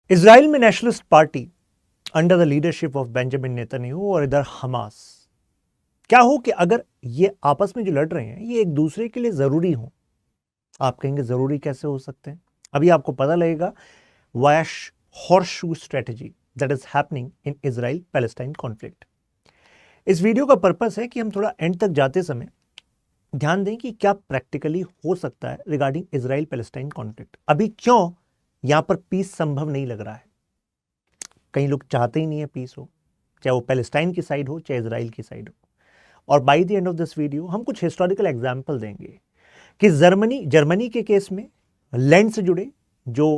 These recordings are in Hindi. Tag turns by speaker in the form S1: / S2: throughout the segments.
S1: इजराइल में nationalist party under the leadership of Benjamin Netanyahu और इधर हमास, क्या हो कि अगर ये आपस में जो लड़ रहे हैं ये एक दूसरे के लिए जरूरी हो। आप कहेंगे जरूरी कैसे हो सकते हैं? अभी आपको पता लगेगा via horseshoe strategy that is happening in Israel Palestine conflict. इस वीडियो का पर्पस है कि हम थोड़ा एंड तक जाते समय ध्यान दें कि क्या प्रैक्टिकली हो सकता है रिगार्डिंग इजराइल पैलेस्टाइन कॉन्फ्लिक्ट। अभी क्यों यहां पर पीस संभव नहीं लग रहा है। कई लोग चाहते ही नहीं है पीस हो, चाहे वो पैलेस्टाइन की साइड हो चाहे इजराइल की साइड हो। और by the end of this video हम कुछ हिस्टोरिकल एग्जाम्पल देंगे कि जर्मनी के केस में लैंड से जुड़े जो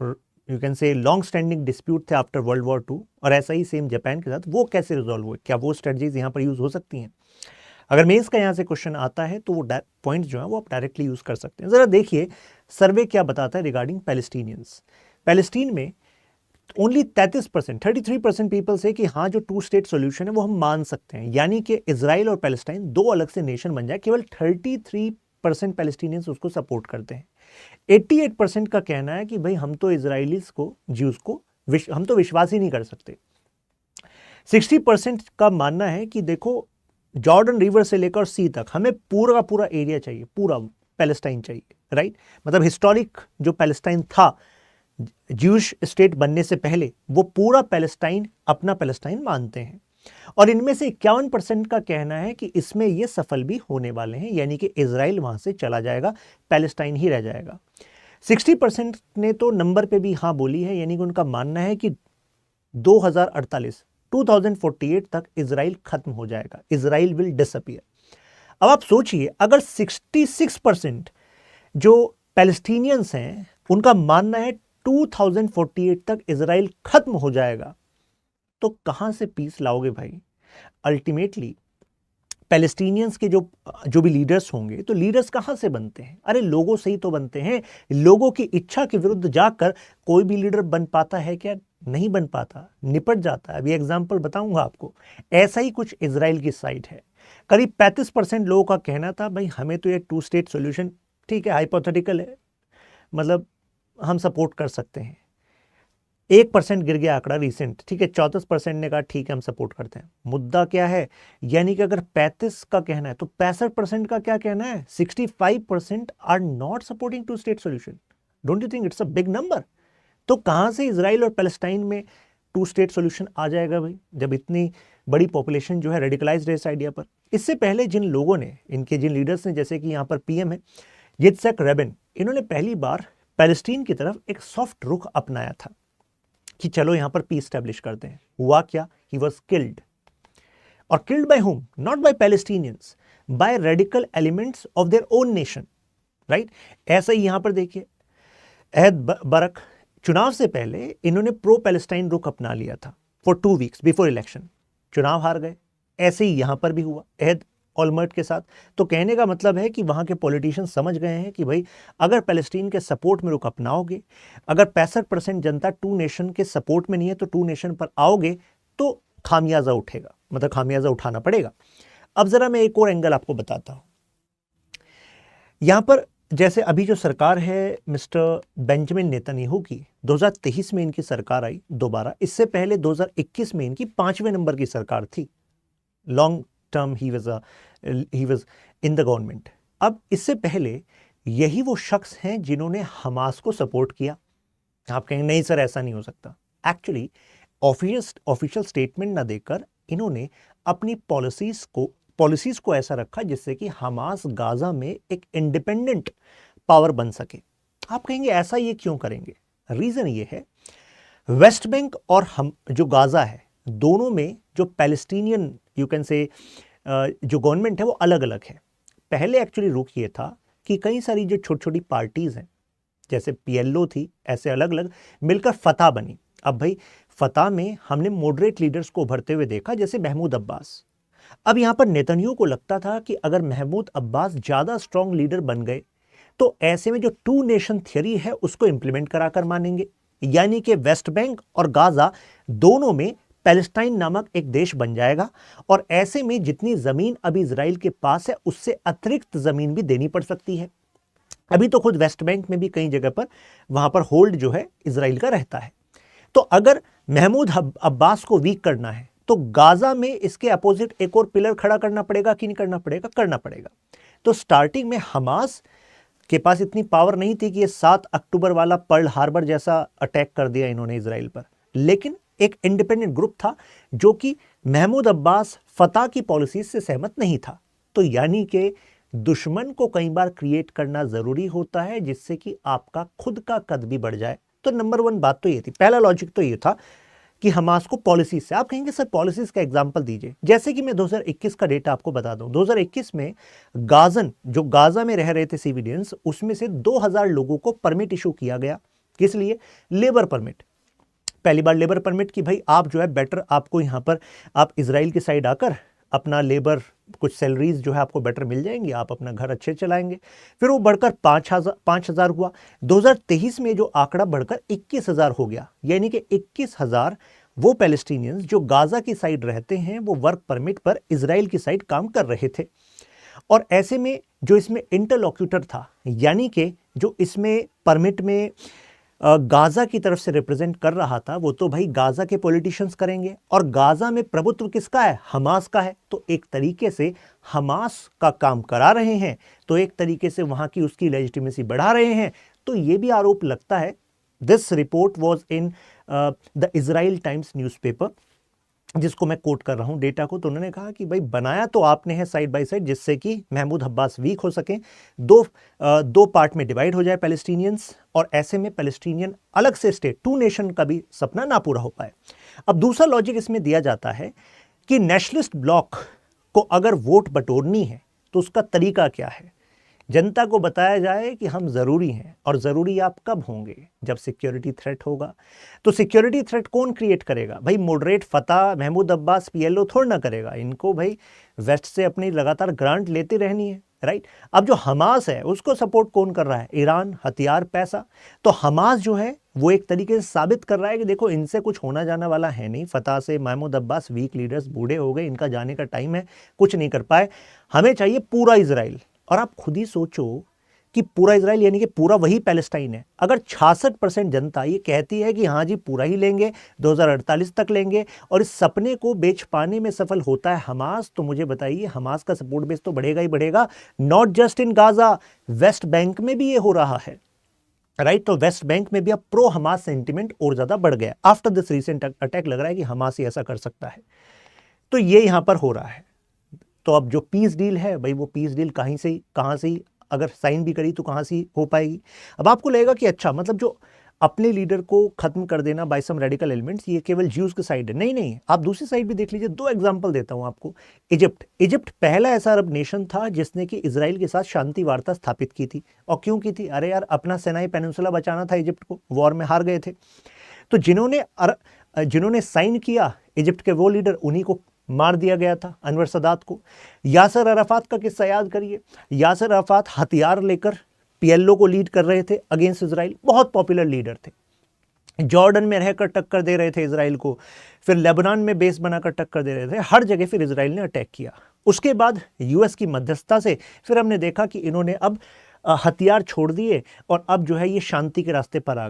S1: यू कैन से लॉन्ग स्टैंडिंग डिस्प्यूट थे आफ्टर वर्ल्ड वॉर II, और ऐसा ही सेम जापान के साथ, वो कैसे रिजॉल्व हुए, क्या वो स्ट्रेटजीज यहाँ पर यूज हो सकती हैं। अगर मेंस का यहाँ से क्वेश्चन आता है तो वो पॉइंट जो है वो आप डायरेक्टली यूज कर सकते हैं। जरा देखिए सर्वे क्या बताता है रिगार्डिंग पैलेस्टीनियंस। पैलेस्टीन में ओनली 33% पीपल से कि हाँ जो 2 स्टेट सोल्यूशन है वो हम मान सकते हैं, यानी कि इजराइल और पैलेस्टाइन दो अलग से नेशन बन जाए। केवल 33% पैलेस्टीनियंस उसको सपोर्ट करते हैं। 88% का कहना है कि भाई हम तो इजराइलीज को, ज्यूज को हम तो विश्वास ही नहीं कर सकते। 60% का मानना है कि देखो जॉर्डन रिवर से लेकर सी तक हमें पूरा का पूरा एरिया चाहिए, पूरा पैलेस्टाइन चाहिए, राइट। मतलब हिस्टोरिक जो पैलेस्टाइन था ज्यूश स्टेट बनने से पहले, वो पूरा पैलेस्टाइन अपना पैलेस्टाइन मानते हैं। और इनमें से 51% का कहना है कि इसमें ये सफल भी होने वाले हैं, यानी कि इजराइल वहां से चला जाएगा, पैलेस्टाइन ही रह जाएगा। 60% ने तो नंबर पे भी हाँ बोली है, यानी कि उनका मानना है कि 2048 तक इजराइल खत्म हो जाएगा, इजराइल विल डिसअपियर। अब आप सोचिए अगर 66% जो पैलेस्टीनियंस हैं उनका मानना है 2048 तक इजराइल खत्म हो जाएगा, तो कहां से पीस लाओगे भाई। अल्टीमेटली पैलेस्टीनियंस के जो भी लीडर्स होंगे, तो लीडर्स कहां से बनते हैं? अरे लोगों से ही तो बनते हैं। लोगों की इच्छा के विरुद्ध जाकर कोई भी लीडर बन पाता है क्या? नहीं बन पाता, निपट जाता है। अभी एग्जांपल बताऊंगा आपको। ऐसा ही कुछ इजराइल की साइड है। करीब 35% लोगों का कहना था भाई हमें तो ये 2 स्टेट सोल्यूशन ठीक है, हाइपोथेटिकल है, मतलब हम सपोर्ट कर सकते हैं। 1% गिर गया आंकड़ा रिसेंट, ठीक है। 34% ने कहा ठीक है हम सपोर्ट करते हैं। मुद्दा क्या है, यानी कि अगर 35 का कहना है तो 65% का क्या कहना है? 65% are not supporting 2 state solution. Don't you think it's a big number? तो कहां से इजराइल और पैलेस्टाइन में 2 स्टेट सोल्यूशन आ जाएगा भाई, जब इतनी बड़ी पॉपुलेशन जो है रेडिकलाइज्ड है इस आइडिया पर। इससे पहले जिन लोगों ने, इनके जिन लीडर्स ने, जैसे कि यहां पर पीएम है yitzhak रेबिन, इन्होंने पहली बार पैलेस्टीन की तरफ एक सॉफ्ट रुख अपनाया था कि चलो यहां पर पीस स्टैब्लिश करते हैं। हुआ क्या? He was killed. और killed by whom? Not by Palestinians, by radical elements of their own nation, right. ऐसा ही यहां पर देखिए एहद बरक, चुनाव से पहले इन्होंने प्रो पैलेस्टाइन रुख अपना लिया था फॉर 2 वीक्स बिफोर इलेक्शन। चुनाव हार गए। ऐसे ही यहां पर भी हुआ एहद ऑलमर्ट के साथ। तो कहने का मतलब है कि वहां के पॉलिटिशियन समझ गए हैं कि भाई अगर पैलेस्टीन के सपोर्ट में रुख अपनाओगे, अगर 65% जनता 2 नेशन के सपोर्ट में नहीं है तो 2 नेशन पर आओगे तो खामियाजा उठेगा, मतलब खामियाजा उठाना पड़ेगा। अब जरा मैं एक और एंगल आपको बताता हूं। यहां पर जैसे अभी जो सरकार है मिस्टर बेंजामिन नेतन्याहू की, 2023 में इनकी सरकार आई दोबारा। इससे पहले 2021 में इनकी 5वें नंबर की सरकार थी। Long term he was in the government. अब इससे पहले यही वो शख्स हैं जिन्होंने हमास को सपोर्ट किया। आप कहेंगे नहीं सर ऐसा नहीं हो सकता। एक्चुअली ऑफिशियल स्टेटमेंट ना देकर इन्होंने अपनी पॉलिसीज को ऐसा रखा जिससे कि हमास गाजा में एक इंडिपेंडेंट पावर बन सके। आप कहेंगे ऐसा ये क्यों करेंगे? रीजन ये है, वेस्ट बैंक और हम जो गाजा है, दोनों में जो पैलेस्टीनियन यू कैन से जो गवर्नमेंट है वो अलग अलग है। पहले एक्चुअली रुख ये था कि कई सारी जो छोटी छोटी पार्टीज हैं, जैसे PLO थी, ऐसे अलग अलग मिलकर फतह बनी। अब भाई फतह में हमने मॉडरेट लीडर्स को उभरते हुए देखा, जैसे महमूद अब्बास। अब यहां पर नेतन्याहू को लगता था कि अगर महमूद अब्बास ज्यादा स्ट्रांग लीडर बन गए तो ऐसे में जो 2 नेशन थियरी है उसको इंप्लीमेंट कराकर मानेंगे, यानी कि वेस्ट बैंक और गाजा दोनों में पैलेस्टाइन नामक एक देश बन जाएगा। और ऐसे में जितनी जमीन अभी इजराइल के पास है उससे अतिरिक्त जमीन भी देनी पड़ सकती है। अभी तो खुद वेस्ट बैंक में भी कई जगह पर वहां पर होल्ड जो है इजराइल का रहता है। तो अगर महमूद अब्बास को वीक करना है तो गाजा में इसके अपोजिट एक और पिलर खड़ा करना पड़ेगा कि नहीं करना पड़ेगा? करना पड़ेगा। तो स्टार्टिंग में हमास के पास इतनी पावर नहीं थी कि ये 7 अक्टूबर वाला पर्ल हार्बर जैसा अटैक कर दिया इन्होंने इजराइल पर, लेकिन एक इंडिपेंडेंट ग्रुप था जो कि महमूद अब्बास फतह की पॉलिसी से सहमत नहीं था। तो यानी कि दुश्मन को कई बार क्रिएट करना जरूरी होता है जिससे कि आपका खुद का कद भी बढ़ जाए। तो नंबर 1 बात तो ये थी, पहला लॉजिक तो ये था कि हमास को पॉलिसी से, आप कहेंगे सर पॉलिसीज का एग्जांपल दीजिए। जैसे कि मैं 2021 का डेटा आपको बता दूं, 2021 में गाजन जो गाजा में रह रहे थे सिविलियंस, उसमें से 2000 लोगों को परमिट इशू किया गया। किस लिए? Labour permit. पहली बार लेबर परमिट की भाई आप जो है बेटर, आपको यहां पर आप इजराइल की साइड आकर अपना लेबर, कुछ सैलरीज जो है आपको बेटर मिल जाएंगी, आप अपना घर अच्छे चलाएंगे। फिर वो बढ़कर 5,000 हुआ। 2023 में जो आंकड़ा बढ़कर 21,000 हो गया, यानी कि 21,000 वो पैलेस्टीनियंस जो गाजा की साइड रहते हैं वो वर्क परमिट पर इजराइल की साइड काम कर रहे थे। और ऐसे में जो इसमें इंटरलॉक्यूटर था, यानी कि जो इसमें परमिट में गाजा की तरफ से रिप्रेजेंट कर रहा था, वो तो भाई गाजा के पॉलिटिशियंस करेंगे। और गाजा में प्रभुत्व किसका है? हमास का है। तो एक तरीके से हमास का काम करा रहे हैं, तो एक तरीके से वहां की उसकी लेजिटिमेसी बढ़ा रहे हैं। तो ये भी आरोप लगता है। This report was in the Israel times newspaper, जिसको मैं कोट कर रहा हूं डेटा को। तो उन्होंने कहा कि भाई बनाया तो आपने है साइड बाय साइड, जिससे कि महमूद अब्बास वीक हो सके, दो पार्ट में डिवाइड हो जाए पैलेस्टीनियंस, और ऐसे में पैलेस्टीनियन अलग से स्टेट, 2 नेशन का भी सपना ना पूरा हो पाए। अब दूसरा लॉजिक इसमें दिया जाता है कि नेशनलिस्ट ब्लॉक को अगर वोट बटोरनी है तो उसका तरीका क्या है? जनता को बताया जाए कि हम ज़रूरी हैं। और ज़रूरी आप कब होंगे? जब सिक्योरिटी थ्रेट होगा। तो सिक्योरिटी थ्रेट कौन क्रिएट करेगा? भाई मॉडरेट फतह, महमूद अब्बास, पीएलओ थोड़ा ना करेगा। इनको भाई वेस्ट से अपनी लगातार ग्रांट लेती रहनी है, राइट। अब जो हमास है उसको सपोर्ट कौन कर रहा है? ईरान, हथियार, पैसा। तो हमास जो है वो एक तरीके से साबित कर रहा है कि देखो इनसे कुछ होना जाना वाला है नहीं। फतह से महमूद अब्बास वीक लीडर्स, बूढ़े हो गए, इनका जाने का टाइम है, कुछ नहीं कर पाए। हमें चाहिए पूरा इजराइल। और आप खुद ही सोचो कि पूरा इजराइल यानी कि पूरा वही पैलेस्टाइन है। अगर 66% जनता ये कहती है कि हाँ जी पूरा ही लेंगे, 2048 तक लेंगे, और इस सपने को बेच पाने में सफल होता है हमास, तो मुझे बताइए हमास का सपोर्ट बेस तो बढ़ेगा ही बढ़ेगा। Not just in Gaza, West Bank में भी ये हो रहा है, राइट। तो वेस्ट बैंक में भी अब प्रो हमास सेंटिमेंट और ज्यादा बढ़ गया आफ्टर दिस रिसेंट अटैक। लग रहा है कि हमास ही ऐसा कर सकता है। तो ये यहां पर हो रहा है। तो अब जो पीस डील है भाई, वो पीस डील कहाँ से अगर साइन भी करी तो कहाँ से हो पाएगी? अब आपको लगेगा कि अच्छा, मतलब जो अपने लीडर को खत्म कर देना बाय सम रेडिकल एलिमेंट्स, ये केवल ज्यूज की साइड है। नहीं, आप दूसरी साइड भी देख लीजिए। 2 एग्जांपल देता हूं आपको। इजिप्ट पहला ऐसा अरब नेशन था जिसने कि इजराइल के साथ शांति वार्ता स्थापित की थी। और क्यों की थी? अरे यार, अपना सिनाई पेनिनसुला बचाना था इजिप्ट को, वॉर में हार गए थे। तो जिन्होंने साइन किया, इजिप्ट के वो लीडर, उन्हीं को मार दिया गया था, अनवर सदात को। यासर अराफात का किस्सा याद करिए। यासर अराफात हथियार लेकर पीएलओ को लीड कर रहे थे अगेंस्ट इजराइल, बहुत पॉपुलर लीडर थे। जॉर्डन में रहकर टक्कर दे रहे थे इजराइल को, फिर लेबनान में बेस बनाकर टक्कर दे रहे थे। हर जगह फिर इजराइल ने अटैक किया। उसके बाद यूएस की मध्यस्थता से फिर हमने देखा कि इन्होंने अब हथियार छोड़ दिए और अब जो है ये शांति के रास्ते पर आ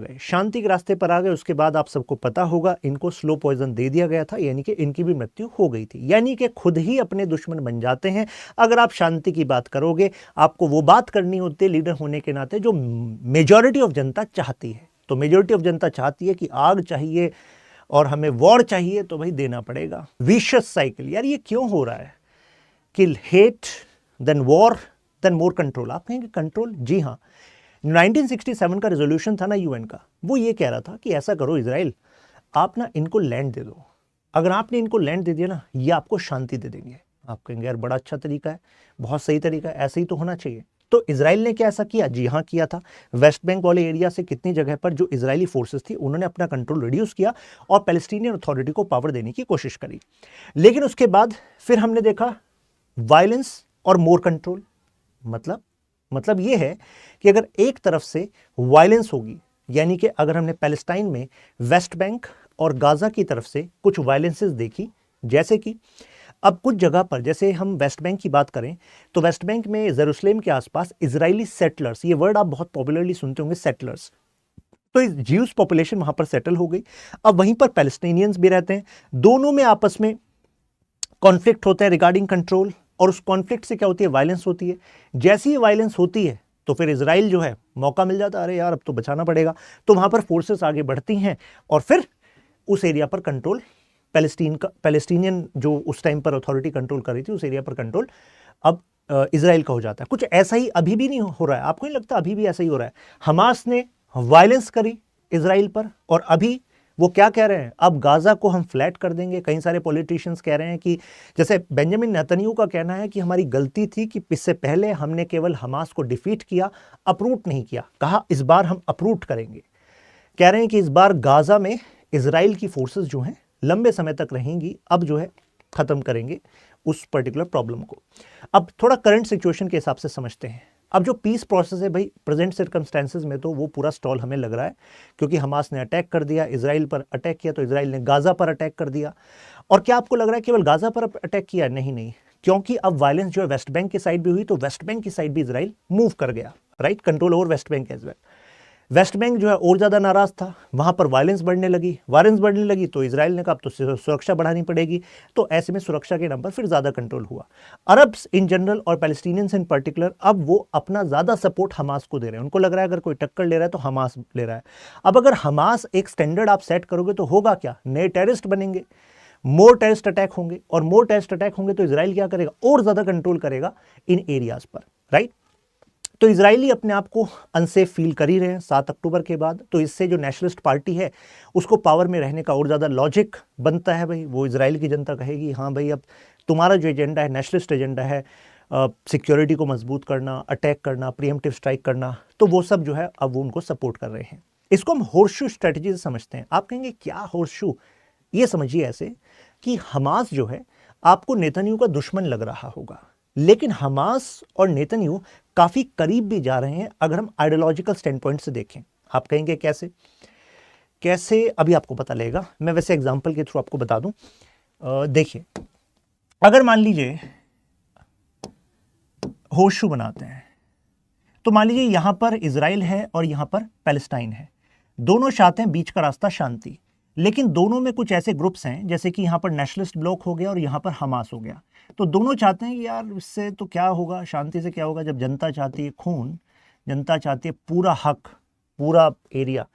S1: गए। उसके बाद आप सबको पता होगा इनको स्लो पॉइजन दे दिया गया था, यानी कि इनकी भी मृत्यु हो गई थी। यानी कि खुद ही अपने दुश्मन बन जाते हैं। अगर आप शांति की बात करोगे, आपको वो बात करनी होती है लीडर होने के नाते जो मेजॉरिटी ऑफ जनता चाहती है। तो मेजॉरिटी ऑफ जनता चाहती है कि आग चाहिए और हमें वॉर चाहिए, तो भाई देना पड़ेगा। Vicious cycle. यार ये क्यों हो रहा है कि hate then war then more control? आप कहेंगे कंट्रोल, जी हाँ। 1967 का रेजोल्यूशन था ना यूएन का, वो ये कह रहा था कि ऐसा करो इजराइल, आप ना इनको लैंड दे दो। अगर आपने इनको लैंड दे दिया ना, ये आपको शांति दे देंगे। आप कहेंगे यार बड़ा अच्छा तरीका है, बहुत सही तरीका है, ऐसे ही तो होना चाहिए। तो इजराइल ने क्या ऐसा किया? जी हाँ किया था। वेस्ट बैंक वाले एरिया से कितनी जगह पर जो इजरायली फोर्सेस थी उन्होंने अपना कंट्रोल रिड्यूस किया और पैलेस्टीनियन अथॉरिटी को पावर देने की कोशिश करी। लेकिन उसके बाद फिर हमने देखा वायलेंस और मोर कंट्रोल। मतलब ये है कि अगर एक तरफ से वायलेंस होगी, यानी कि अगर हमने पैलेस्टाइन में वेस्ट बैंक और गाजा की तरफ से कुछ वायलेंसेस देखी, जैसे कि अब कुछ जगह पर, जैसे हम वेस्ट बैंक की बात करें तो वेस्ट बैंक में जेरूसलेम के आसपास इजरायली सेटलर्स, ये वर्ड आप बहुत पॉपुलरली सुनते होंगे, सेटलर्स, तो ज्यूस पॉपुलेशन वहां पर सेटल हो गई। अब वहीं पर पैलेस्टीनियंस भी रहते हैं, दोनों में आपस में कॉन्फ्लिक्ट होता है रिगार्डिंग कंट्रोल, और उस कॉन्फ्लिक्ट से क्या होती है, वायलेंस होती है। जैसी ही वायलेंस होती है तो फिर इजराइल जो है मौका मिल जाता है, अरे यार अब तो बचाना पड़ेगा, तो वहां पर फोर्सेस आगे बढ़ती हैं और फिर उस एरिया पर कंट्रोल पैलेस्टीनियन जो उस टाइम पर अथॉरिटी कंट्रोल कर रही थी, उस एरिया पर कंट्रोल अब इजराइल का हो जाता है। कुछ ऐसा ही अभी भी नहीं हो रहा है, आपको नहीं लगता अभी भी ऐसा ही हो रहा है? हमास ने वायलेंस करी इजराइल पर और अभी वो क्या कह रहे हैं, अब गाजा को हम फ्लैट कर देंगे। कई सारे पॉलिटिशियंस कह रहे हैं कि जैसे बेंजामिन नेतन्याहू का कहना है कि हमारी गलती थी कि इससे पहले हमने केवल हमास को डिफीट किया, अप्रूट नहीं किया। कहा इस बार हम अप्रूट करेंगे। कह रहे हैं कि इस बार गाजा में इजराइल की फोर्सेस जो हैं लंबे समय तक रहेंगी, अब जो है खत्म करेंगे उस पर्टिकुलर प्रॉब्लम को। अब थोड़ा करंट सिचुएशन के हिसाब से समझते हैं। अब जो पीस प्रोसेस है भाई, प्रेजेंट सर्कमस्टेंसेस में तो वो पूरा स्टॉल हमें लग रहा है, क्योंकि हमास ने अटैक कर दिया, इजराइल पर अटैक किया, तो इजराइल ने गाजा पर अटैक कर दिया। और क्या आपको लग रहा है केवल गाजा पर अटैक किया? नहीं नहीं, क्योंकि अब वायलेंस जो है वेस्ट बैंक की साइड भी हुई, तो वेस्ट बैंक की साइड भी इजराइल मूव कर गया, right, control over West Bank as well. West Bank जो है और ज़्यादा नाराज़ था, वहाँ पर वायलेंस बढ़ने लगी, तो इजराइल ने कहा अब तो सुरक्षा बढ़ानी पड़ेगी, तो ऐसे में सुरक्षा के नाम पर फिर ज़्यादा कंट्रोल हुआ। अरब्स इन जनरल और पैलेस्टीनियंस इन पर्टिकुलर अब वो अपना ज़्यादा सपोर्ट हमास को दे रहे हैं। उनको लग रहा है अगर कोई टक्कर ले रहा है तो हमास ले रहा है। अब अगर हमास एक स्टैंडर्ड आप सेट करोगे तो होगा क्या, नए टेररिस्ट बनेंगे, मोर टेररिस्ट अटैक होंगे, और मोर टेररिस्ट अटैक होंगे तो इजराइल क्या करेगा, और ज़्यादा कंट्रोल करेगा इन एरियाज़ पर, राइट। तो इजरायली अपने आप को अनसेफ फील कर ही रहे हैं 7 अक्टूबर के बाद। तो इससे जो नेशनलिस्ट पार्टी है उसको पावर में रहने का और ज़्यादा लॉजिक बनता है भाई। वो इजराइल की जनता कहेगी हाँ भाई अब तुम्हारा जो एजेंडा है, नेशनलिस्ट एजेंडा है, सिक्योरिटी को मजबूत करना, अटैक करना, प्रीएम्प्टिव स्ट्राइक करना, तो वो सब जो है अब वो उनको सपोर्ट कर रहे हैं। इसको हम होर्सशू स्ट्रेटजी से समझते हैं। आप कहेंगे क्या होर्सशू? ये समझिए ऐसे कि हमास जो है आपको नेतन्याहू का दुश्मन लग रहा होगा, लेकिन हमास और नेतन्याहू काफी करीब भी जा रहे हैं अगर हम आइडियोलॉजिकल स्टैंड पॉइंट से देखें। आप कहेंगे कैसे कैसे, अभी आपको पता लगेगा। मैं वैसे एग्जांपल के थ्रू आपको बता दूं। देखिए, अगर मान लीजिए होर्सशू बनाते हैं, तो मान लीजिए यहां पर इजराइल है और यहां पर पैलेस्टाइन है, दोनों चाहते हैं बीच का रास्ता शांति, लेकिन दोनों में कुछ ऐसे ग्रुप्स हैं जैसे कि यहां पर नेशनलिस्ट ब्लॉक हो गया और यहां पर हमास हो गया। तो दोनों चाहते हैं कि यार इससे तो क्या होगा, शांति से क्या होगा, जब जनता चाहती है खून, जनता चाहती है पूरा हक, पूरा एरिया,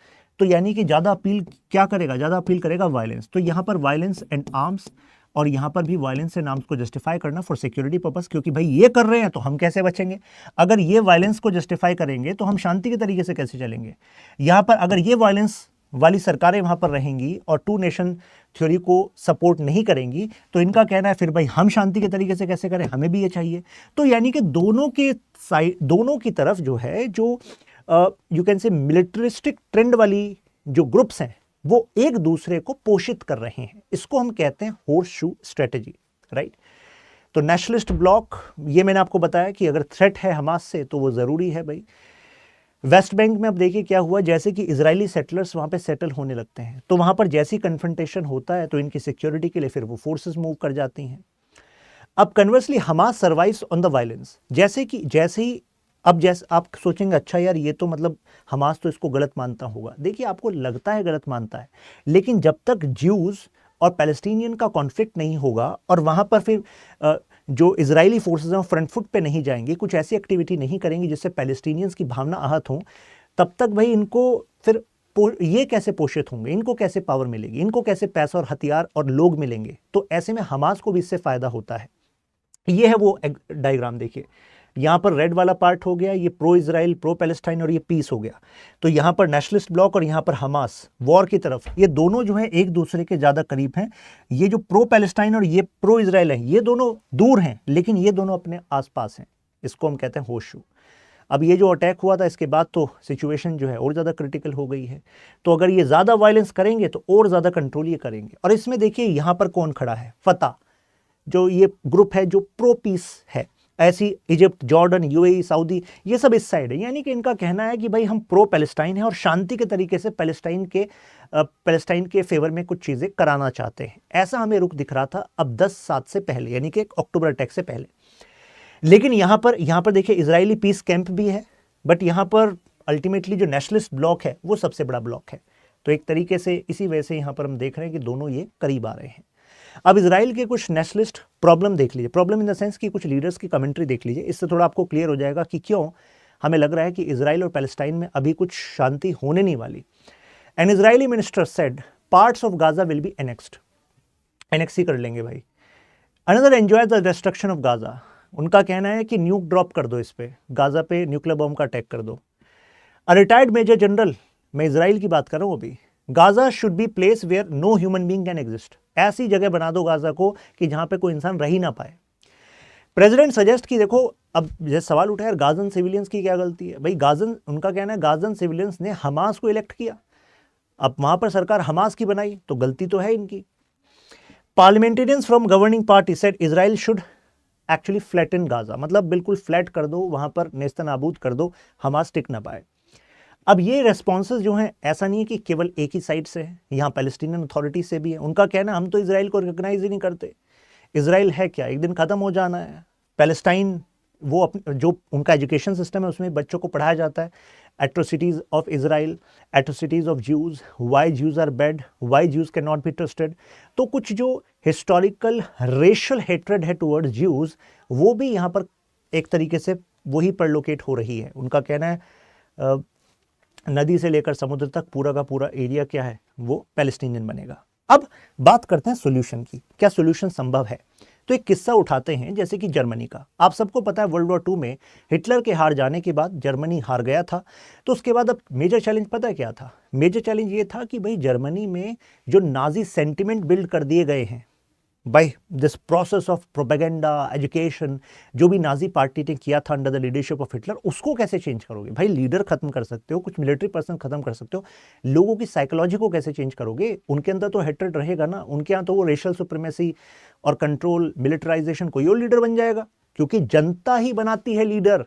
S1: तो यानी कि ज़्यादा अपील क्या करेगा, ज़्यादा अपील करेगा वायलेंस। तो यहाँ पर वायलेंस एंड आर्म्स, और यहाँ पर भी वायलेंस एंड आर्म्स को जस्टिफाई करना फॉर सिक्योरिटी पर्पस, क्योंकि भाई ये कर रहे हैं तो हम कैसे बचेंगे। अगर ये वायलेंस को जस्टिफाई करेंगे तो हम शांति के तरीके से कैसे चलेंगे। यहाँ पर अगर ये वायलेंस वाली सरकारें वहां पर रहेंगी और टू नेशन थ्योरी को सपोर्ट नहीं करेंगी, तो इनका कहना है फिर भाई हम शांति के तरीके से कैसे करें, हमें भी ये चाहिए। तो यानी कि दोनों के साइड, दोनों की तरफ जो है, जो यू कैन से मिलिट्रिस्टिक ट्रेंड वाली जो ग्रुप्स हैं, वो एक दूसरे को पोषित कर रहे हैं। इसको हम कहते हैं होर्सशू स्ट्रेटेजी, राइट। तो नेशनलिस्ट ब्लॉक, ये मैंने आपको बताया कि अगर थ्रेट है हमास से तो वो जरूरी है भाई। वेस्ट बैंक में अब देखिए क्या हुआ, जैसे कि इजरायली सेटलर्स वहां पे सेटल होने लगते हैं, तो वहां पर जैसी कन्फ्रंटेशन होता है तो इनकी सिक्योरिटी के लिए फिर वो फोर्सेस मूव कर जाती हैं। अब conversely Hamas survives on the violence, जैसे ही अब जैसे आप सोचेंगे अच्छा यार ये तो मतलब हमास तो इसको गलत मानता होगा। देखिए आपको लगता है गलत मानता है, लेकिन जब तक ज्यूज और पैलेस्टीनियन का कॉन्फ्लिक्ट नहीं होगा और वहां पर फिर जो इजरायली फोर्सेस हैं फ्रंट फुट पे नहीं जाएंगे, कुछ ऐसी एक्टिविटी नहीं करेंगी जिससे पैलेस्टीनियंस की भावना आहत हो, तब तक भाई इनको फिर ये कैसे पोषित होंगे, इनको कैसे पावर मिलेगी, इनको कैसे पैसा और हथियार और लोग मिलेंगे। तो ऐसे में हमास को भी इससे फायदा होता है। ये है वो डायग्राम, देखिए यहां पर रेड वाला पार्ट हो गया, ये प्रो इजराइल, प्रो पैलेस्टाइन, और ये पीस हो गया। तो यहां पर नेशनलिस्ट ब्लॉक और यहां पर हमास वॉर की तरफ, ये दोनों जो है एक दूसरे के ज्यादा करीब हैं। ये जो प्रो पैलेस्टाइन और ये प्रो इजराइल है, ये दोनों दूर हैं, लेकिन ये दोनों अपने आसपास हैं। इसको हम कहते हैं होर्सशू। अब ये जो अटैक हुआ था इसके बाद तो सिचुएशन जो है और ज़्यादा क्रिटिकल हो गई है। तो अगर ये ज़्यादा वायलेंस करेंगे तो और ज़्यादा कंट्रोल ये करेंगे। और इसमें देखिए यहाँ पर कौन खड़ा है, फतह, जो ये ग्रुप है जो प्रो पीस है। ऐसी इजिप्ट, जॉर्डन, यूएई, सऊदी, ये सब इस साइड है। यानी कि इनका कहना है कि भाई हम प्रो पैलेस्टाइन है और शांति के तरीके से पैलेस्टाइन के फेवर में कुछ चीज़ें कराना चाहते हैं। ऐसा हमें रुख दिख रहा था अब 10/7 से पहले, यानी कि अक्टूबर अटैक से पहले। लेकिन यहाँ पर देखिए इजरायली पीस कैंप भी है, बट यहाँ पर अल्टीमेटली जो नेशनलिस्ट ब्लॉक है वो सबसे बड़ा ब्लॉक है। तो एक तरीके से इसी वजह से यहाँ पर हम देख रहे हैं कि दोनों ये करीब आ रहे हैं। अब इजराइल के कुछ नेशनलिस्ट प्रॉब्लम देख लीजिए, प्रॉब्लम इन द सेंस कि कुछ लीडर्स की कमेंट्री देख लीजिए, इससे थोड़ा आपको क्लियर हो जाएगा कि क्यों हमें लग रहा है कि इजराइल और पैलेस्टाइन में अभी कुछ शांति होने नहीं वाली। An Israeli minister said parts of Gaza will be annexed, annex ही कर लेंगे भाई। Another enjoy the destruction of Gaza, उनका कहना है कि न्यूक ड्रॉप कर दो, इस पे गाजा पे न्यूक्लियर बॉम्ब का अटैक कर दो। अ रिटायर्ड मेजर जनरल, मैं इजराइल की बात कर रहा हूँ अभी, Gaza should be place where no human being can exist, ऐसी जगह बना दो गाजा को कि जहां पे कोई इंसान रह ही ना पाए। प्रेसिडेंट सजेस्ट कि देखो, अब जैसे सवाल उठा यार गाजन सिविलियंस की क्या गलती है भाई, गाजन, उनका कहना है गाजन सिविलियंस ने हमास को इलेक्ट किया, अब वहां पर सरकार हमास की बनाई तो गलती तो है इनकी। Parliamentarians from governing party said Israel should actually flatten Gaza, मतलब बिल्कुल फ्लैट कर दो, वहां पर नेस्तनाबूद कर दो, हमास टिक ना पाए। अब ये रेस्पॉन्सेज जो हैं, ऐसा नहीं है कि केवल एक ही साइड से है, यहाँ पैलेस्टीनियन अथॉरिटी से भी है। उनका कहना हम तो इजराइल को रिकॉग्नाइज ही नहीं करते, इजराइल है क्या, एक दिन खत्म हो जाना है। पैलेस्टाइन वो अपने जो उनका एजुकेशन सिस्टम है उसमें बच्चों को पढ़ाया जाता है atrocities of Israel, atrocities of Jews, why Jews are bad, why Jews can not be trusted. तो कुछ जो हिस्टोरिकल रेशियल हेट्रेड है टुवर्ड्स ज्यूज़, वो भी यहाँ पर एक तरीके से वही पर लोकेट हो रही है। उनका कहना है नदी से लेकर समुद्र तक पूरा का पूरा एरिया क्या है, वो पैलेस्टीनियन बनेगा। अब बात करते हैं सॉल्यूशन की, क्या सॉल्यूशन संभव है। तो एक किस्सा उठाते हैं जैसे कि जर्मनी का। आप सबको पता है वर्ल्ड वॉर 2 में हिटलर के हार जाने के बाद जर्मनी हार गया था, तो उसके बाद अब मेजर चैलेंज पता है क्या था, मेजर चैलेंज ये था कि भाई जर्मनी में जो नाजी सेंटिमेंट बिल्ड कर दिए गए हैं by this process of propaganda, education, जो भी नाजी पार्टी ने किया था under the leadership of Hitler, उसको कैसे चेंज करोगे भाई। लीडर खत्म कर सकते हो, कुछ मिलिट्री पर्सन खत्म कर सकते हो, लोगों की साइकोलॉजी को कैसे चेंज करोगे। उनके अंदर तो हेट्रेड रहेगा ना, उनके यहाँ तो वो रेशियल सुप्रीमेसी और कंट्रोल, मिलिटराइजेशन, कोई और लीडर बन जाएगा, क्योंकि जनता ही बनाती है लीडर,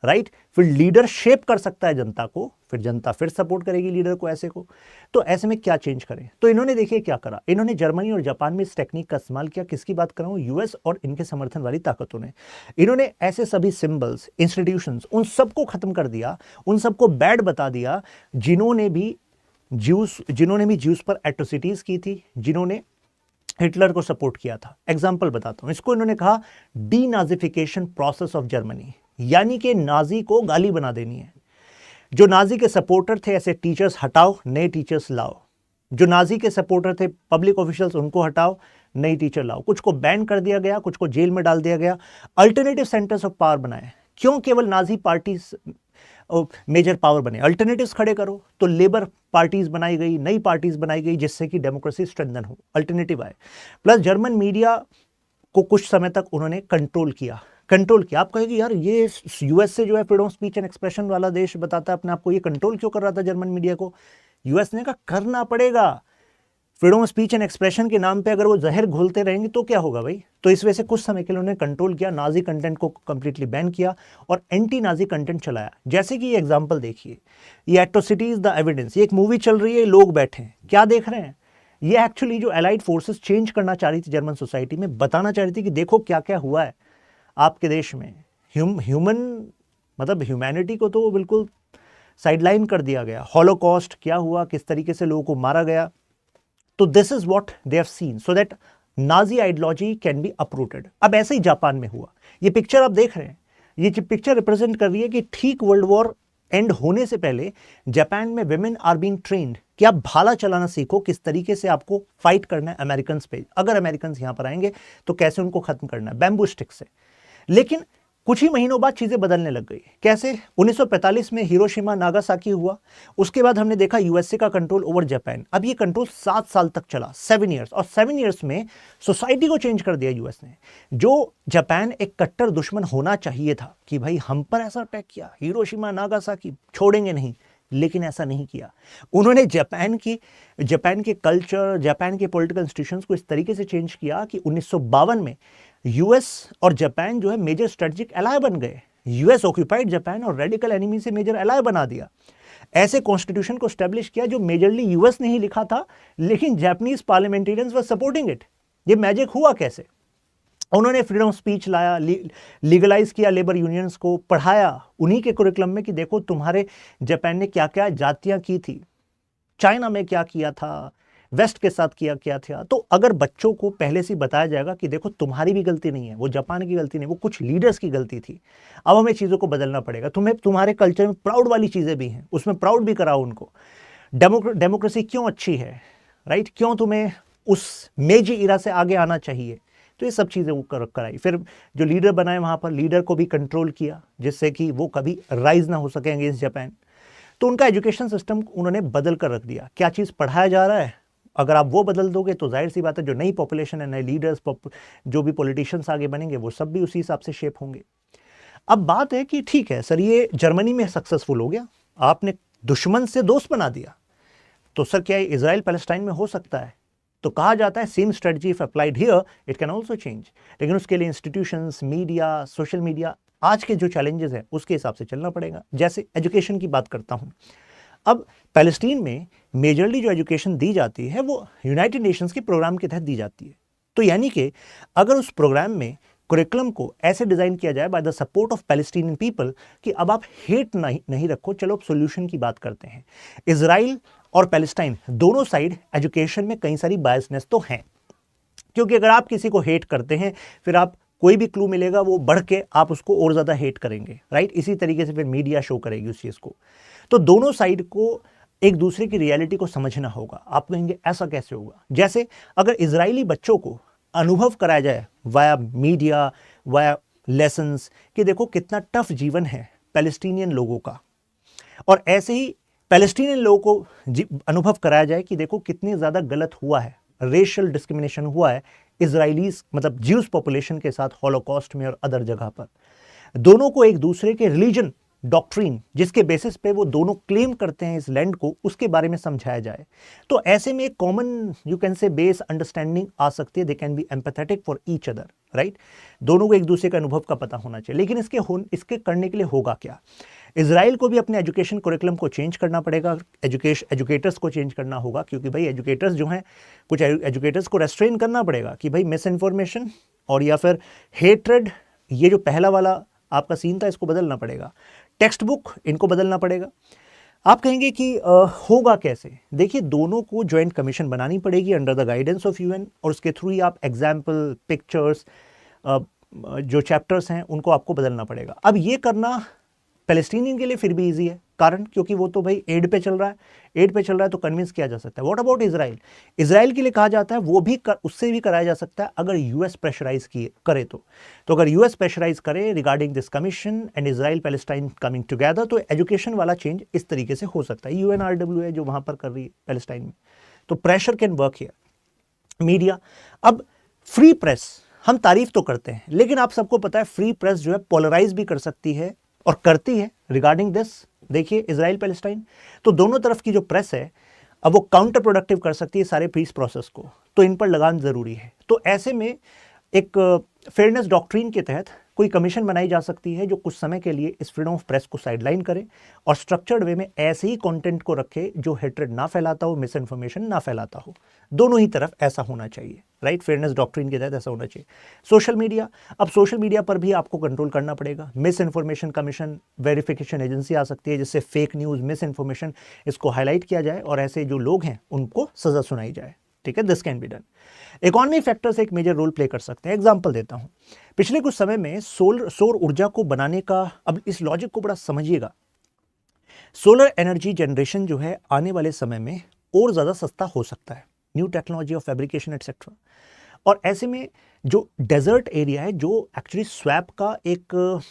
S1: राइट। फिर लीडर शेप कर सकता है जनता को, फिर जनता फिर सपोर्ट करेगी लीडर को ऐसे को। तो ऐसे में क्या चेंज करें, तो इन्होंने देखिए क्या करा, इन्होंने जर्मनी और जापान में इस टेक्निक का इस्तेमाल किया। किसकी बात कर रहा हूं, यूएस और इनके समर्थन वाली ताकतों ने। इन्होंने ऐसे सभी सिंबल्स, इंस्टीट्यूशंस, उन सबको खत्म कर दिया, उन सबको बैड बता दिया जिन्होंने भी ज्यूस पर एट्रोसिटीज की थी, जिन्होंने हिटलर को सपोर्ट किया था। एग्जाम्पल बताता हूं, इसको इन्होंने कहा डीनाजिफिकेशन प्रोसेस ऑफ जर्मनी, यानी कि नाजी को गाली बना देनी है। जो नाजी के सपोर्टर थे ऐसे टीचर्स हटाओ, नए टीचर्स लाओ। जो नाजी के सपोर्टर थे पब्लिक ऑफिशियल्स, उनको हटाओ, नई टीचर लाओ। कुछ को बैन कर दिया गया, कुछ को जेल में डाल दिया गया। अल्टरनेटिव सेंटर्स ऑफ पावर बनाए, क्यों केवल नाजी पार्टीज मेजर पावर बने, अल्टरनेटिव्स खड़े करो। तो लेबर पार्टीज बनाई गई, नई पार्टीज बनाई गई, जिससे कि डेमोक्रेसी स्ट्रेंथन हो, अल्टरनेटिव आए। प्लस जर्मन मीडिया को कुछ समय तक उन्होंने कंट्रोल किया। आप कहेंगे यार ये यूएस से जो है freedom of speech and expression वाला देश बताता है अपने आप को, ये कंट्रोल क्यों कर रहा था जर्मन मीडिया को। यूएस ने कहा करना पड़ेगा, freedom of speech and expression के नाम पे अगर वो जहर घोलते रहेंगे तो क्या होगा भाई। तो इस वजह से कुछ समय के लिए उन्होंने कंट्रोल किया, नाजी कंटेंट को कंप्लीटली बैन किया और एंटी नाजी कंटेंट चलाया। जैसे कि ये एग्जाम्पल देखिए, ये एट्रोसिटीज द एविडेंस, ये एक मूवी चल रही है, लोग बैठे हैं, क्या देख रहे हैं, ये एक्चुअली जो एलाइड फोर्सेस चेंज करना चाह रही थी जर्मन सोसाइटी में, बताना चाह रही थी कि देखो क्या क्या हुआ है आपके देश में। ह्यूमन मतलब ह्यूमैनिटी को तो बिल्कुल साइडलाइन कर दिया गया। हॉलोकॉस्ट क्या हुआ, किस तरीके से लोगों को मारा गया। तो this is what they have seen so that Nazi ideology can be uprooted. अब ऐसे ही जापान में हुआ। ये पिक्चर आप देख रहे हैं, ये जो पिक्चर रिप्रेजेंट कर रही है कि ठीक वर्ल्ड वॉर एंड होने से पहले जापान में विमेन आर बीइंग ट्रेन्ड कि आप भाला चलाना सीखो, किस तरीके से आपको फाइट करना है अमेरिकन पे, अगर अमेरिकन यहां पर आएंगे तो कैसे उनको खत्म करना है बैम्बू स्टिक से। लेकिन कुछ ही महीनों बाद चीजें बदलने लग गई। कैसे, 1945 में हिरोशिमा नागासाकी हुआ, उसके बाद हमने देखा यूएसए का कंट्रोल ओवर जापान। अब ये कंट्रोल 7 साल तक चला, 7 ईयर्स, और 7 ईयर्स में सोसाइटी को चेंज कर दिया यूएस ने। जो जापान एक कट्टर दुश्मन होना चाहिए था कि भाई हम पर ऐसा अटैक किया, हिरोशिमा नागासाकी छोड़ेंगे नहीं, लेकिन ऐसा नहीं किया। उन्होंने जापान के कल्चर, जापान के पॉलिटिकल इंस्टीट्यूशंस को इस तरीके से चेंज किया कि 1952 में यूएस और जापान जो है मेजर स्ट्रेटेजिक एलाय बन गए। यूएस ऑक्यूपाइड जापान और रेडिकल एनिमी से मेजर एलाय बना दिया। ऐसे कॉन्स्टिट्यूशन को स्टैब्लिश किया जो मेजरली यूएस ने ही लिखा था, लेकिन Japanese parliamentarians were supporting it. ये मैजिक हुआ कैसे, उन्होंने फ्रीडम ऑफ स्पीच लाया, लीगलाइज किया लेबर यूनियंस को, पढ़ाया उन्हीं के कुरिकुलम में कि देखो तुम्हारे जापान ने क्या क्या जातियां की थी, चाइना में क्या किया था, वेस्ट के साथ किया क्या था। तो अगर बच्चों को पहले से बताया जाएगा कि देखो तुम्हारी भी गलती नहीं है, वो जापान की गलती नहीं, वो कुछ लीडर्स की गलती थी, अब हमें चीज़ों को बदलना पड़ेगा, तुम्हें तुम्हारे कल्चर में प्राउड वाली चीज़ें भी हैं, उसमें प्राउड भी कराओ उनको, डेमोक्रेसी क्यों अच्छी है, राइट, क्यों तुम्हें उस मेजी इरा से आगे आना चाहिए। तो ये सब चीज़ें वो कराई। फिर जो लीडर बनाए वहाँ पर लीडर को भी कंट्रोल किया जिससे कि वो कभी राइज ना हो सके अगेंस्ट जापान। तो उनका एजुकेशन सिस्टम उन्होंने बदल कर रख दिया, क्या चीज़ पढ़ाया जा रहा है, अगर आप वो बदल दोगे तो जाहिर सी बात है जो नई पॉपुलेशन है, नए लीडर्स, जो भी पॉलिटिशियंस आगे बनेंगे वो सब भी उसी हिसाब से शेप होंगे। अब बात है कि ठीक है सर, ये जर्मनी में सक्सेसफुल हो गया, आपने दुश्मन से दोस्त बना दिया, तो सर क्या इजराइल पैलेस्टाइन में हो सकता है? तो कहा जाता है same strategy if applied here it can also change, लेकिन उसके लिए इंस्टीट्यूशंस, मीडिया, सोशल मीडिया, आज के जो चैलेंजेस हैं उसके हिसाब से चलना पड़ेगा। जैसे एजुकेशन की बात करता हूँ, अब पैलेस्टीन में मेजरली जो एजुकेशन दी जाती है वो यूनाइटेड नेशंस के प्रोग्राम के तहत दी जाती है। तो यानी कि अगर उस प्रोग्राम में करिकुलम को ऐसे डिज़ाइन किया जाए by the support of Palestinian people कि अब आप हेट नहीं रखो, चलो अब सोल्यूशन की बात करते हैं। इजराइल और पैलेस्टाइन दोनों साइड एजुकेशन में कई सारी बायसनेस तो हैं, क्योंकि अगर आप किसी को हेट करते हैं फिर आप कोई भी क्लू मिलेगा वो बढ़ के आप उसको और ज़्यादा हेट करेंगे, राइट। इसी तरीके से फिर मीडिया शो करेगी उस चीज़ को। तो दोनों साइड को एक दूसरे की रियलिटी को समझना होगा। आप कहेंगे ऐसा कैसे होगा? जैसे अगर इजरायली बच्चों को अनुभव कराया जाए वाया मीडिया, वाया लेसन्स कि देखो कितना टफ जीवन है पैलेस्टीनियन लोगों का, और ऐसे ही पैलेस्टीनियन लोगों को अनुभव कराया जाए कि देखो कितनी ज़्यादा गलत हुआ है, रेशियल डिस्क्रिमिनेशन हुआ है इजरायलीज मतलब ज्यूस पॉपुलेशन के साथ हॉलोकॉस्ट में और अदर जगह पर। दोनों को एक दूसरे के रिलीजन, डॉक्ट्रिन जिसके बेसिस पे वो दोनों क्लेम करते हैं इस लैंड को, उसके बारे में समझाया जाए, तो ऐसे में एक common you can say base understanding आ सकती है। They can be empathetic for each other, right. दोनों को एक दूसरे का अनुभव का पता होना चाहिए। लेकिन इसके करने के लिए होगा क्या? इजराइल को भी अपने एजुकेशन करिकुलम को चेंज करना पड़ेगा, एजुकेटर्स को चेंज करना होगा, क्योंकि भाई एजुकेटर्स जो हैं, कुछ एजुकेटर्स को रेस्ट्रेन करना पड़ेगा कि भाई मिस इन्फॉर्मेशन और या फिर हेट्रेड, ये जो पहला वाला आपका सीन था, इसको बदलना पड़ेगा। टेक्स्ट बुक इनको बदलना पड़ेगा। आप कहेंगे कि होगा कैसे? देखिए, दोनों को ज्वाइंट कमीशन बनानी पड़ेगी under the guidance of UN, और उसके थ्रू ही आप एग्जाम्पल, पिक्चर्स, जो चैप्टर्स हैं उनको आपको बदलना पड़ेगा। अब ये करना पैलेस्टीनियन के लिए फिर भी इजी है, कारण क्योंकि वो तो भाई एड पे चल रहा है, तो कन्विंस किया जा सकता है। What about Israel? इजराइल के लिए कहा जाता है वो भी उससे भी कराया जा सकता है अगर यूएस प्रेशराइज करे तो अगर यूएस प्रेशराइज करे regarding this commission and Israel Palestine coming together, तो एजुकेशन वाला चेंज इस तरीके से हो सकता है। यूएनआरडब्ल्यू है जो वहां पर कर रही है पैलेस्टाइन में, तो pressure can work here. Media, अब फ्री प्रेस हम तारीफ तो करते हैं, लेकिन आप सबको पता है फ्री प्रेस जो है पोलराइज भी कर सकती है और करती है रिगार्डिंग दिस। देखिए इजराइल पैलेस्टाइन, तो दोनों तरफ की जो प्रेस है अब वो काउंटर प्रोडक्टिव कर सकती है सारे पीस प्रोसेस को, तो इन पर लगाम जरूरी है। तो ऐसे में एक फेयरनेस डॉक्ट्रिन के तहत कोई कमीशन बनाई जा सकती है जो कुछ समय के लिए इस फ्रीडम ऑफ प्रेस को साइडलाइन करे और स्ट्रक्चर्ड वे में ऐसे ही कंटेंट को रखे जो हेट्रेड ना फैलाता हो, मिस इन्फॉर्मेशन ना फैलाता हो। दोनों ही तरफ ऐसा होना चाहिए, राइट। फेयरनेस डॉक्ट्रिन के तहत ऐसा होना चाहिए। सोशल मीडिया, अब सोशल मीडिया पर भी आपको कंट्रोल करना पड़ेगा। Mis information commission, verification agency आ सकती है जिससे फेक न्यूज़, मिस इन्फॉर्मेशन इसको हाईलाइट किया जाए और ऐसे जो लोग हैं उनको सजा सुनाई जाए, ठीक है। This can be done. Economy factors एक मेजर रोल प्ले कर सकते हैं। एग्जांपल देता हूं, पिछले कुछ समय में सौर ऊर्जा को बनाने का, अब इस लॉजिक को बड़ा समझिएगा, सोलर एनर्जी जनरेशन जो है आने वाले समय में और ज्यादा सस्ता हो सकता है, new technology of fabrication etcetera. और ऐसे में जो डेजर्ट एरिया है, जो एक्चुअली स्वैप का एक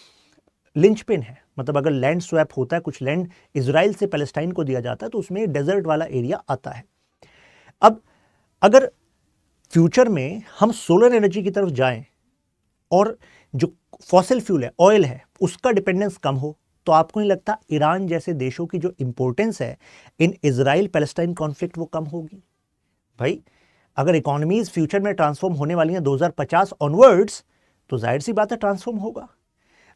S1: लिंचपिन है, मतलब अगर लैंड स्वैप होता है, कुछ लैंड इजराइल से पैलेस्टाइन को दिया जाता है, तो उसमें डेजर्ट वाला एरिया आता है। अब अगर फ्यूचर में हम सोलर एनर्जी की तरफ जाएं और जो फॉसिल फ्यूल है, ऑयल है, उसका डिपेंडेंस कम हो, तो आपको नहीं लगता ईरान जैसे देशों की जो इंपॉर्टेंस है इन इजराइल पैलेस्टाइन कॉन्फ्लिक्ट वो कम होगी? भाई अगर इकोनॉमीज फ्यूचर में ट्रांसफॉर्म होने वाली हैं 2050 ऑनवर्ड्स, तो जाहिर सी बात है ट्रांसफॉर्म होगा।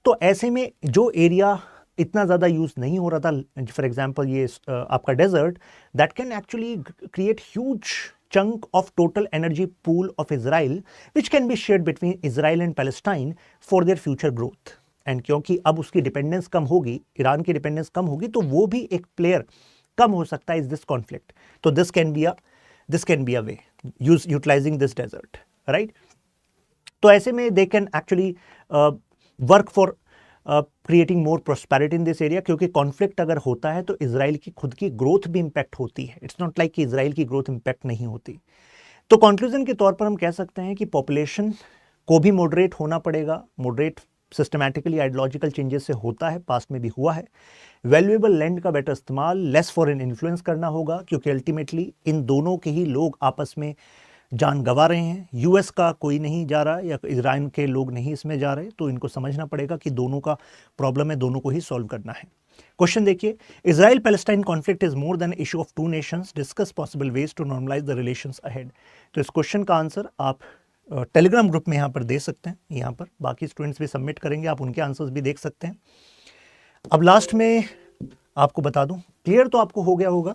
S1: तो ऐसे में जो एरिया इतना ज़्यादा यूज़ नहीं हो रहा था, फॉर एग्जाम्पल ये आपका desert, that can actually create huge chunk of total energy pool of Israel which can be shared between Israel and Palestine for their future growth. And क्योंकि अब उसकी डिपेंडेंस कम होगी, ईरान की डिपेंडेंस कम होगी, तो वो भी एक प्लेयर कम हो सकता है इस दिस कॉन्फ्लिक्ट. तो this can be a way utilising this desert, right. तो ऐसे में they can actually work for creating more prosperity in this area, क्योंकि कॉन्फ्लिक्ट अगर होता है तो इजराइल की खुद की ग्रोथ भी इंपैक्ट होती है. इट्स नॉट लाइक कि इजराइल की ग्रोथ इंपैक्ट नहीं होती. तो कंक्लूजन के तौर पर हम कह सकते हैं कि पॉपुलेशन को भी मॉडरेट होना पड़ेगा. मॉडरेट सिस्टमैटिकली आइडियोलॉजिकल चेंजेस से होता है, पास्ट में भी हुआ है. वैल्यूएबल लैंड का बेटर इस्तेमाल, लेस फॉरेन इन्फ्लुएंस करना होगा, क्योंकि अल्टीमेटली इन दोनों के ही लोग आपस में जान गंवा रहे हैं. यूएस का कोई नहीं जा रहा या इजराइल के लोग नहीं इसमें जा रहे. तो इनको समझना पड़ेगा कि दोनों का प्रॉब्लम है, दोनों को ही सॉल्व करना है. क्वेश्चन देखिए, Israel Palestine conflict is more than issue of two nations, discuss possible ways to normalise the relations ahead. तो इस क्वेश्चन का आंसर आप टेलीग्राम ग्रुप में यहाँ पर दे सकते हैं. यहाँ पर बाकी स्टूडेंट्स भी सबमिट करेंगे, आप उनके आंसर्स भी देख सकते हैं. अब लास्ट में आपको बता दूं, क्लियर तो आपको हो गया होगा